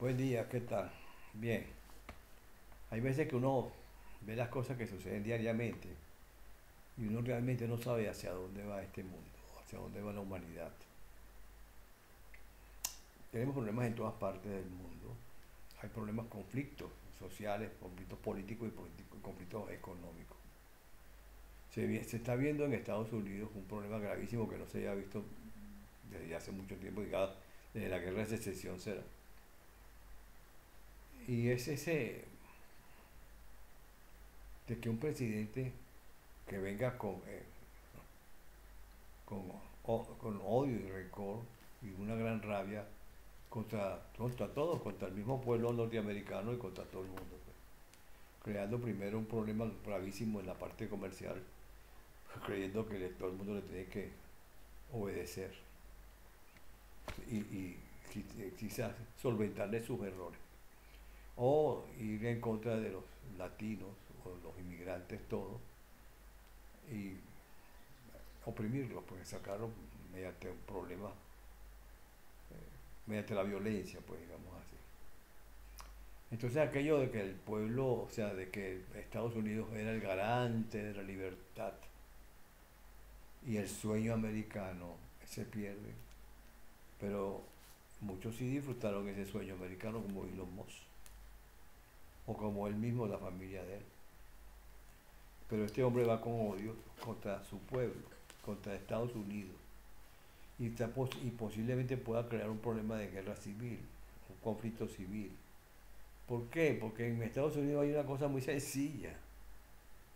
Buen día, ¿qué tal? Bien, hay veces que uno ve las cosas que suceden diariamente y uno realmente no sabe hacia dónde va este mundo, hacia dónde va la humanidad. Tenemos problemas en todas partes del mundo. Hay problemas, conflictos sociales, conflictos políticos y conflictos económicos. Se está viendo en Estados Unidos un problema gravísimo que no se había visto desde hace mucho tiempo, digamos, desde la guerra de secesión será. Y es ese de que un presidente que venga con, con odio y rencor y una gran rabia contra todos, contra el mismo pueblo norteamericano y contra todo el mundo, pues. Creando primero un problema gravísimo en la parte comercial, creyendo que todo el mundo le tiene que obedecer y quizás solventarle sus errores. O ir en contra de los latinos o los inmigrantes todos y oprimirlos, pues sacarlos mediante un problema, mediante la violencia, pues digamos así. Entonces aquello de que el pueblo, o sea, de que Estados Unidos era el garante de la libertad y el sueño americano se pierde, pero muchos sí disfrutaron ese sueño americano como Elon Musk o como él mismo, la familia de él. Pero este hombre va con odio contra su pueblo, contra Estados Unidos y posiblemente pueda crear un problema de guerra civil, un conflicto civil. ¿Por qué? Porque en Estados Unidos hay una cosa muy sencilla.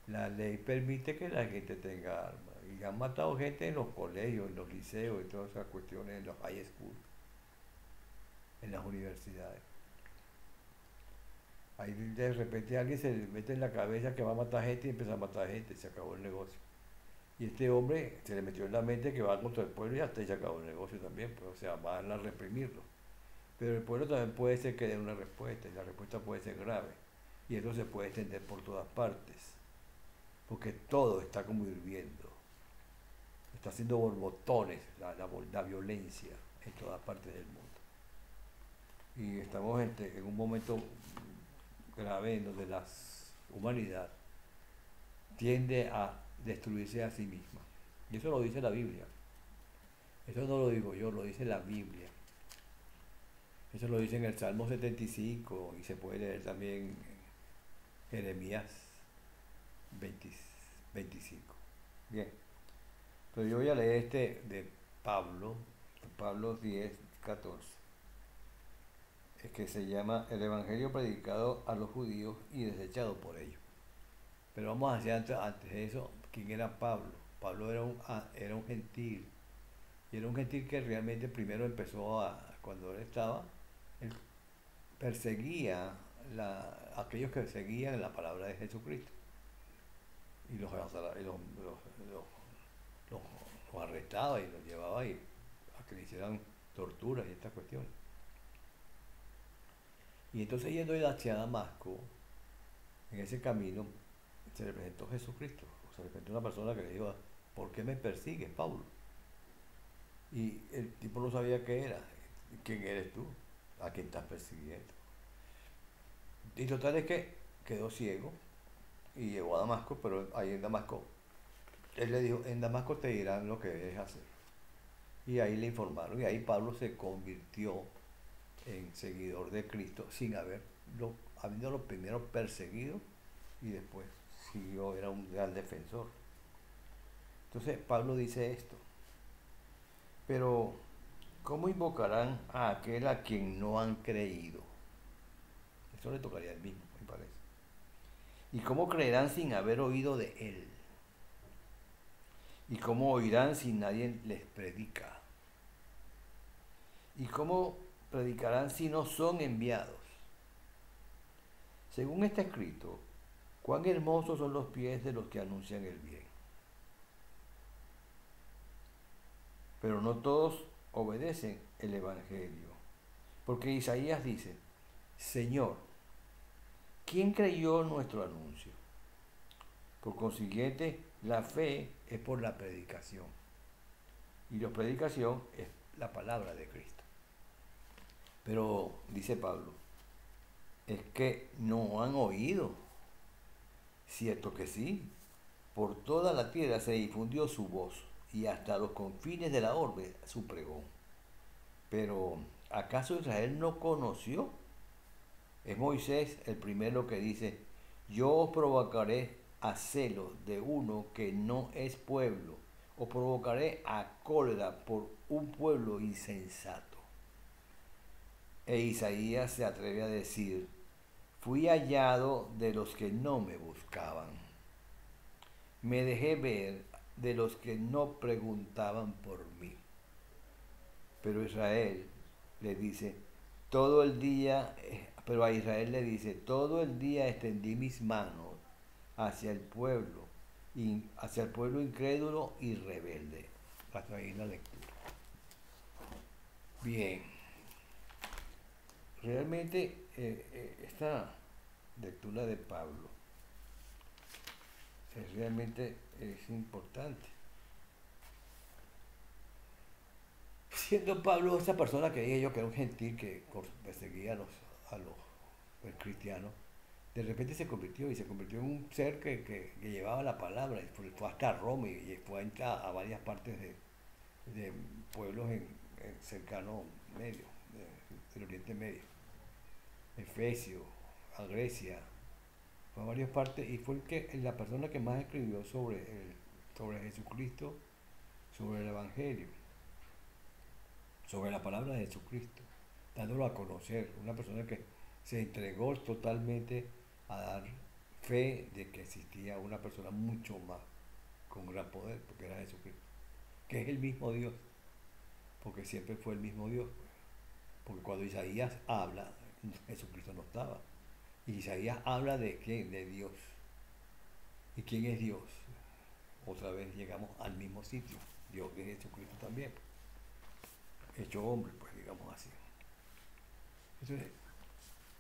La ley permite que la gente tenga armas. Y han matado gente en los colegios, en los liceos, y todas esas cuestiones, en los high school, en las universidades. Ahí de repente alguien se le mete en la cabeza que va a matar gente y empieza a matar gente, y se acabó el negocio. Y este hombre se le metió en la mente que va contra el pueblo y hasta ahí se acabó el negocio también, pues, o sea, van a reprimirlo. Pero el pueblo también puede ser que dé una respuesta, y la respuesta puede ser grave. Y eso se puede extender por todas partes, porque todo está como hirviendo. Está haciendo borbotones la violencia en todas partes del mundo. Y estamos en un momento grave en donde la humanidad tiende a destruirse a sí misma. Y eso lo dice la Biblia. Eso no lo digo yo, lo dice la Biblia. Eso lo dice en el Salmo 75 y se puede leer también en Jeremías 20 25. Bien, entonces yo voy a leer este de Pablo, Pablo 10, 14. Es que se llama El Evangelio predicado a los judíos y desechado por ellos. Pero vamos a decir antes de eso, ¿quién era Pablo? Pablo era un gentil. Y era un gentil que realmente primero empezó cuando él estaba, él perseguía aquellos que seguían la palabra de Jesucristo. Y los- los arrestaba y los llevaba ahí a que le hicieran torturas y estas cuestiones. Y entonces yendo hacia Damasco, en ese camino, se le presentó Jesucristo. O se le presentó una persona que le dijo, ¿por qué me persigues, Pablo? Y el tipo no sabía qué era. ¿Quién eres tú? ¿A quién estás persiguiendo? Y total es que quedó ciego y llegó a Damasco, pero ahí en Damasco, él le dijo, en Damasco te dirán lo que debes hacer. Y ahí le informaron, y ahí Pablo se convirtió en seguidor de Cristo sin habiéndolo primero perseguido y después siguió, era un gran defensor. Entonces Pablo dice esto, pero ¿cómo invocarán a aquel a quien no han creído? Eso le tocaría a él mismo, me parece. ¿Y cómo creerán sin haber oído de él? ¿Y cómo oirán si nadie les predica? ¿Y cómo predicarán si no son enviados? Según está escrito, cuán hermosos son los pies de los que anuncian el bien. Pero no todos obedecen el Evangelio. Porque Isaías dice, Señor, ¿quién creyó nuestro anuncio? Por consiguiente, la fe es por la predicación. Y la predicación es la palabra de Cristo. Pero, dice Pablo, es que no han oído. Cierto que sí. Por toda la tierra se difundió su voz y hasta los confines de la orbe su pregón. Pero, ¿acaso Israel no conoció? Es Moisés el primero que dice, yo os provocaré a celo de uno que no es pueblo, os provocaré a cólera por un pueblo insensato. E Isaías se atreve a decir, fui hallado de los que no me buscaban, me dejé ver de los que no preguntaban por mí. Pero Israel le dice, todo el día, pero a Israel le dice, todo el día extendí mis manos hacia el pueblo, hacia el pueblo incrédulo y rebelde. Hasta ahí la lectura. Bien, realmente esta lectura de Pablo realmente es importante. Siendo Pablo esa persona que dije yo que era un gentil que perseguía a los cristianos, de repente se convirtió y se convirtió en un ser que llevaba la palabra y fue hasta Roma y fue a varias partes de pueblos en cercano medio, del Oriente Medio, Efesio, a Grecia, fue a varias partes y fue la persona que más escribió sobre Jesucristo, sobre el Evangelio, sobre la palabra de Jesucristo, dándolo a conocer, una persona que se entregó totalmente a dar fe de que existía una persona mucho más, con gran poder, porque era Jesucristo, que es el mismo Dios, porque siempre fue el mismo Dios, pues. Porque cuando Isaías habla, Jesucristo no estaba. Y Isaías habla de quién, de Dios. ¿Y quién es Dios? Otra vez llegamos al mismo sitio. Dios es Jesucristo también, hecho hombre, pues digamos así. Entonces,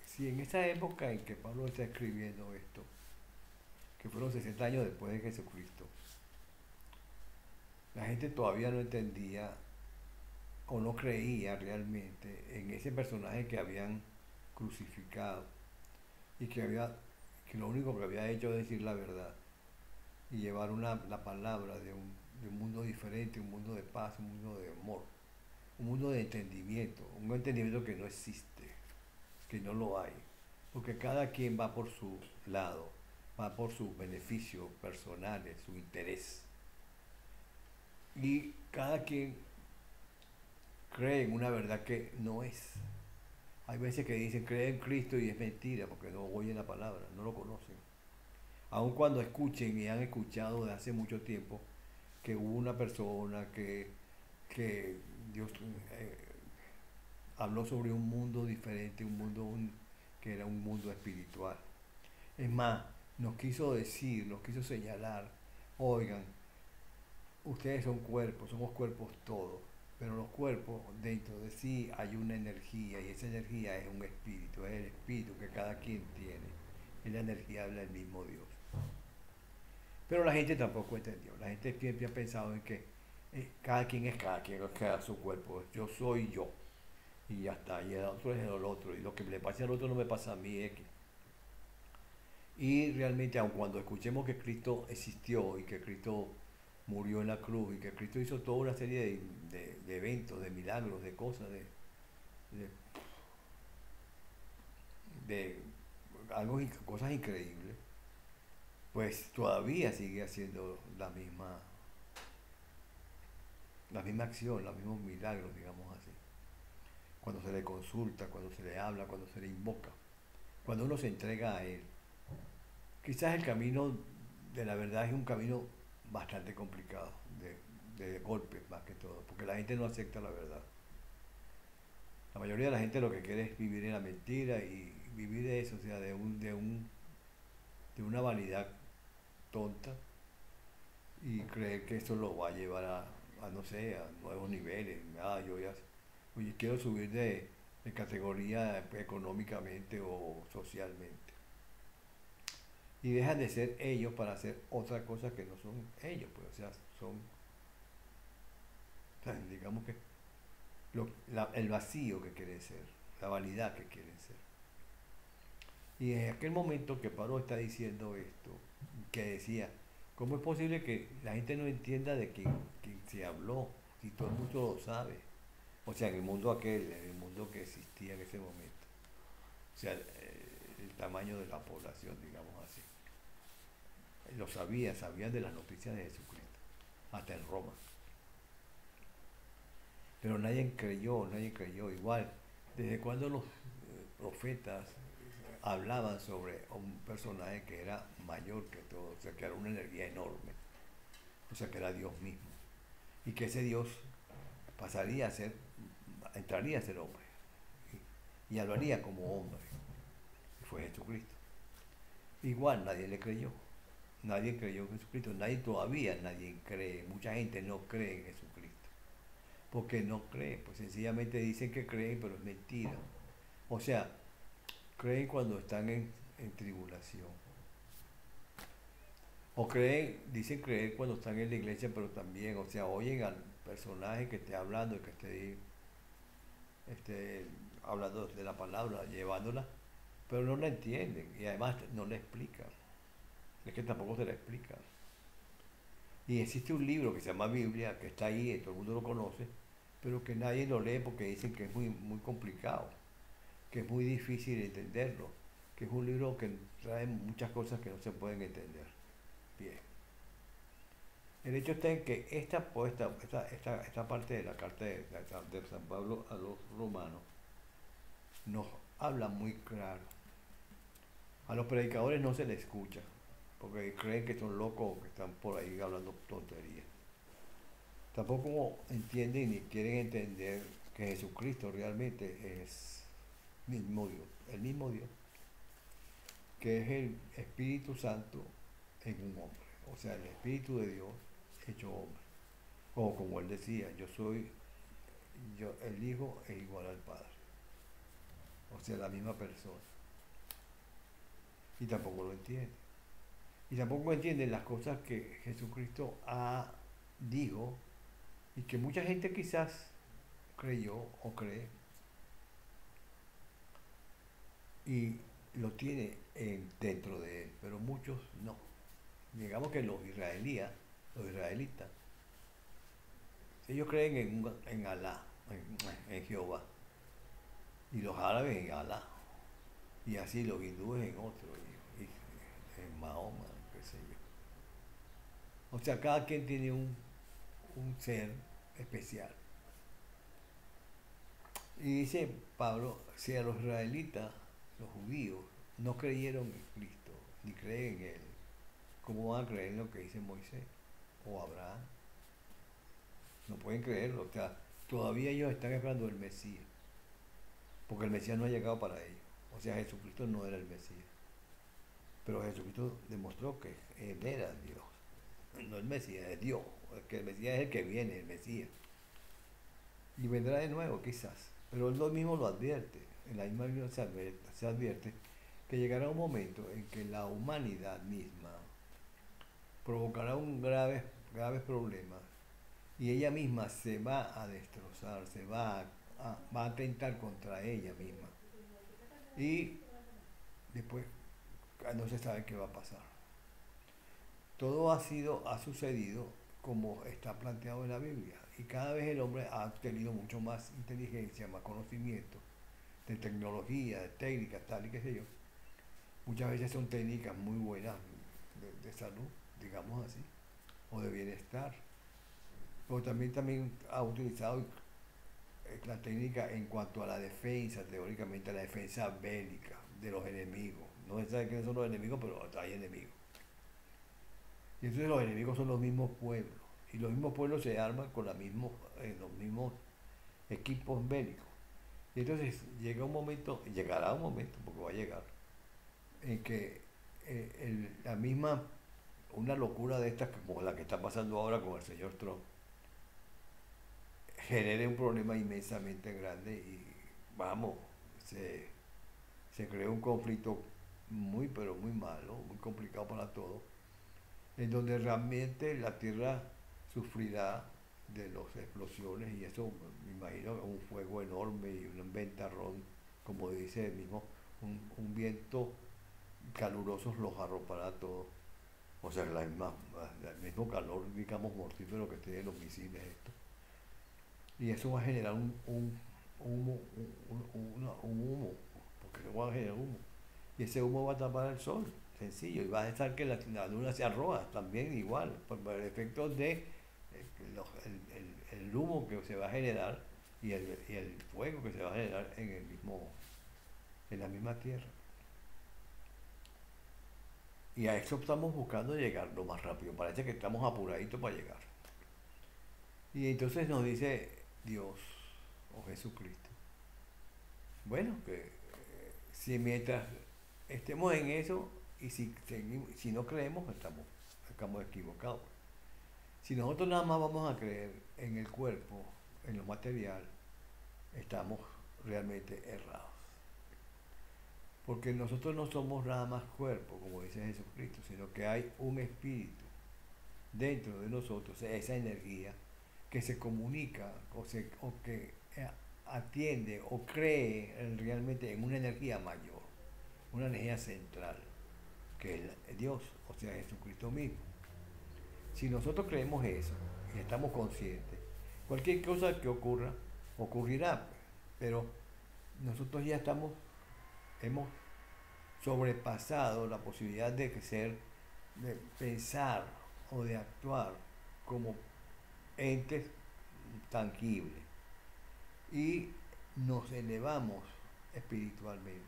si en esa época en que Pablo está escribiendo esto, que fueron 60 años después de Jesucristo, la gente todavía no entendía o no creía realmente en ese personaje que habían crucificado y que lo único que había hecho es decir la verdad y llevar la palabra de un mundo diferente, un mundo de paz, un mundo de amor, un mundo de entendimiento, un entendimiento que no existe, que no lo hay, porque cada quien va por su lado, va por sus beneficios personales, su interés, y cada quien cree en una verdad que no es. Hay veces que dicen cree en Cristo y es mentira porque no oyen la palabra, no lo conocen. Aun cuando escuchen y han escuchado de hace mucho tiempo que hubo una persona que Dios habló sobre un mundo diferente, que era un mundo espiritual. Es más, nos quiso decir, nos quiso señalar, oigan, ustedes son cuerpos, somos cuerpos todos, pero los cuerpos dentro de sí hay una energía y esa energía es un espíritu, es el espíritu que cada quien tiene, es la energía del mismo Dios. Pero la gente tampoco entendió, la gente siempre ha pensado en que cada quien es cada quien, es cada su cuerpo, yo soy yo y ya está, y el otro es el otro, y lo que le pasa al otro no me pasa a mí, X. Y realmente, aun cuando escuchemos que Cristo existió y que Cristo murió en la cruz y que Cristo hizo toda una serie de eventos, de milagros, de cosas, de, de algo, cosas increíbles, pues todavía sigue haciendo la misma acción, los mismos milagros, digamos así. Cuando se le consulta, cuando se le habla, cuando se le invoca, cuando uno se entrega a Él. Quizás el camino de la verdad es un camino bastante complicado, de golpes más que todo, porque la gente no acepta la verdad. La mayoría de la gente lo que quiere es vivir en la mentira y vivir de eso, o sea, de una vanidad tonta y creer que eso lo va a llevar a no sé, a nuevos niveles. Yo ya oye, quiero subir de categoría económicamente o socialmente. Y dejan de ser ellos para hacer otra cosa que no son ellos, pues, o sea, digamos que el vacío que quiere ser. la vanidad que quieren ser. Y en aquel momento que Pablo está diciendo esto, que decía, ¿cómo es posible que la gente no entienda de quién se habló? Si todo el mundo lo sabe. O sea, en el mundo aquel, en el mundo que existía en ese momento. O sea, el tamaño de la población, digamos así. Lo sabían de las noticias de Jesucristo, hasta en Roma. Pero nadie creyó. Igual, desde cuando los profetas hablaban sobre un personaje que era mayor que todo, o sea, que era una energía enorme, o sea, que era Dios mismo, y que ese Dios entraría a ser hombre, y hablaría como hombre, y fue Jesucristo. Igual nadie creyó en Jesucristo, nadie cree, mucha gente no cree en Jesucristo. Porque no cree, pues sencillamente dicen que creen, pero es mentira. O sea, creen cuando están en tribulación. O dicen creer cuando están en la iglesia, pero también, o sea, oyen al personaje que esté hablando, que esté hablando de la palabra, llevándola, pero no la entienden y además no la explican. Es que tampoco se la explican. Y existe un libro que se llama Biblia, que está ahí, todo el mundo lo conoce, pero que nadie lo lee porque dicen que es muy, muy complicado, que es muy difícil entenderlo, que es un libro que trae muchas cosas que no se pueden entender. Bien. El hecho está en que esta parte de la carta de San Pablo a los romanos nos habla muy claro. A los predicadores no se les escucha, porque creen que son locos o que están por ahí hablando tonterías. Tampoco entienden ni quieren entender que Jesucristo realmente es el mismo Dios, que es el Espíritu Santo en un hombre, o sea, el Espíritu de Dios hecho hombre. O como él decía, el Hijo es igual al Padre, o sea, la misma persona. Y tampoco lo entienden. Y tampoco entienden las cosas que Jesucristo dijo y que mucha gente quizás creyó o cree y lo tiene dentro de él, pero muchos no. Digamos que los israelitas, ellos creen en Alá, en Jehová, y los árabes en Alá, y así los hindúes en otro, y en Mahoma, qué sé yo. O sea, cada quien tiene un ser especial. Y dice Pablo, si a los israelitas, los judíos, no creyeron en Cristo, ni creen en Él, ¿cómo van a creer en lo que dice Moisés o Abraham? No pueden creerlo, o sea, todavía ellos están esperando el Mesías, porque el Mesías no ha llegado para ellos. O sea, Jesucristo no era el Mesías, pero Jesucristo demostró que Él era Dios, no el Mesías, es Dios, que el Mesías es el que viene, el Mesías. Y vendrá de nuevo, quizás, pero Él mismo lo advierte, en la misma Biblia se advierte que llegará un momento en que la humanidad misma provocará graves problemas y ella misma se va a destrozar, va a atentar contra ella misma. Y después no se sabe qué va a pasar. Todo ha sucedido como está planteado en la Biblia. Y cada vez el hombre ha tenido mucho más inteligencia, más conocimiento de tecnología, de técnicas, tal y qué sé yo. Muchas veces son técnicas muy buenas de salud, digamos así, o de bienestar. Pero también ha utilizado la técnica en cuanto a la defensa, teóricamente la defensa bélica de los enemigos. No se sabe quiénes son los enemigos, pero hay enemigos. Y entonces los enemigos son los mismos pueblos. Y los mismos pueblos se arman con los mismos equipos bélicos. Y entonces llegará un momento, porque va a llegar, en que una locura de estas, como la que está pasando ahora con el señor Trump, genere un problema inmensamente grande y vamos, se crea un conflicto muy pero muy malo, muy complicado para todos, en donde realmente la Tierra sufrirá de las explosiones y eso me imagino un fuego enorme y un ventarrón dice el mismo, un viento caluroso los arropará a todos. O sea, el mismo calor, digamos, mortífero que tienen los misiles estos. Y eso va a generar humo, un humo, porque se va a generar humo. Y ese humo va a tapar el sol, sencillo, y va a estar que la luna sea roja, también igual, por el efecto de el humo que se va a generar y el fuego que se va a generar en la misma tierra. Y a eso estamos buscando llegar lo más rápido, parece que estamos apuraditos para llegar. Y entonces nos dice Dios o Jesucristo, bueno, que si mientras estemos en eso y si no creemos, estamos equivocados. Si nosotros nada más vamos a creer en el cuerpo, en lo material, estamos realmente errados. Porque nosotros no somos nada más cuerpo, como dice Jesucristo, sino que hay un espíritu dentro de nosotros, esa energía que se comunica o que atiende o cree realmente en una energía mayor, una energía central, que es Dios, o sea, Jesucristo mismo. Si nosotros creemos eso y estamos conscientes, cualquier cosa que ocurra, ocurrirá, pues, pero nosotros ya hemos sobrepasado la posibilidad de pensar o de actuar como entes tangibles y nos elevamos espiritualmente.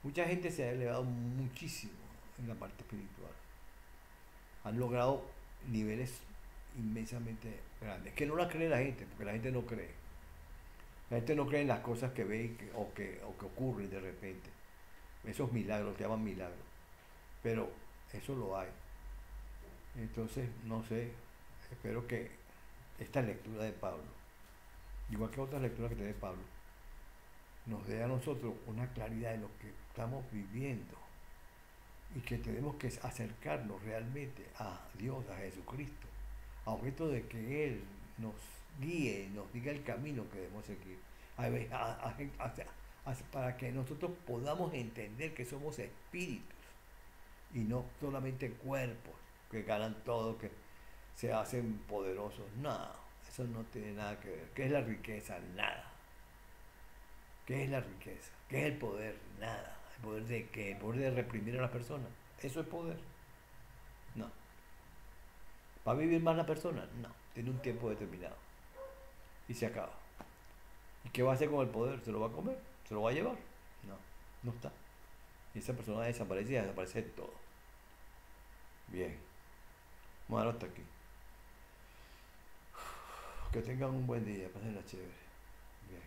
Mucha gente se ha elevado muchísimo en la parte espiritual. Han logrado niveles inmensamente grandes, que no la cree la gente, porque la gente no cree. La gente no cree en las cosas que ve o que ocurren de repente. Esos milagros, que llaman milagros. Pero eso lo hay. Entonces, no sé, espero que esta lectura de Pablo, igual que otras lecturas que tiene Pablo, nos dé a nosotros una claridad de lo que estamos viviendo y que tenemos que acercarnos realmente a Dios, a Jesucristo, a objeto de que Él nos guíe, nos diga el camino que debemos seguir, para que nosotros podamos entender que somos espíritus y no solamente cuerpos que ganan todo, que se hacen poderosos. No, eso no tiene nada que ver. ¿Qué es la riqueza? Nada. ¿Qué es la riqueza? ¿Qué es el poder? Nada. ¿El poder de qué? ¿El poder de reprimir a las personas? ¿Eso es poder? No. ¿Va a vivir más la persona? No. Tiene un tiempo determinado. Y se acaba. ¿Y qué va a hacer con el poder? ¿Se lo va a comer? ¿Se lo va a llevar? No. No está. Y esa persona desaparece y desaparece todo. Bien. Bueno, hasta aquí. Que tengan un buen día. Pásenla chévere. Bien.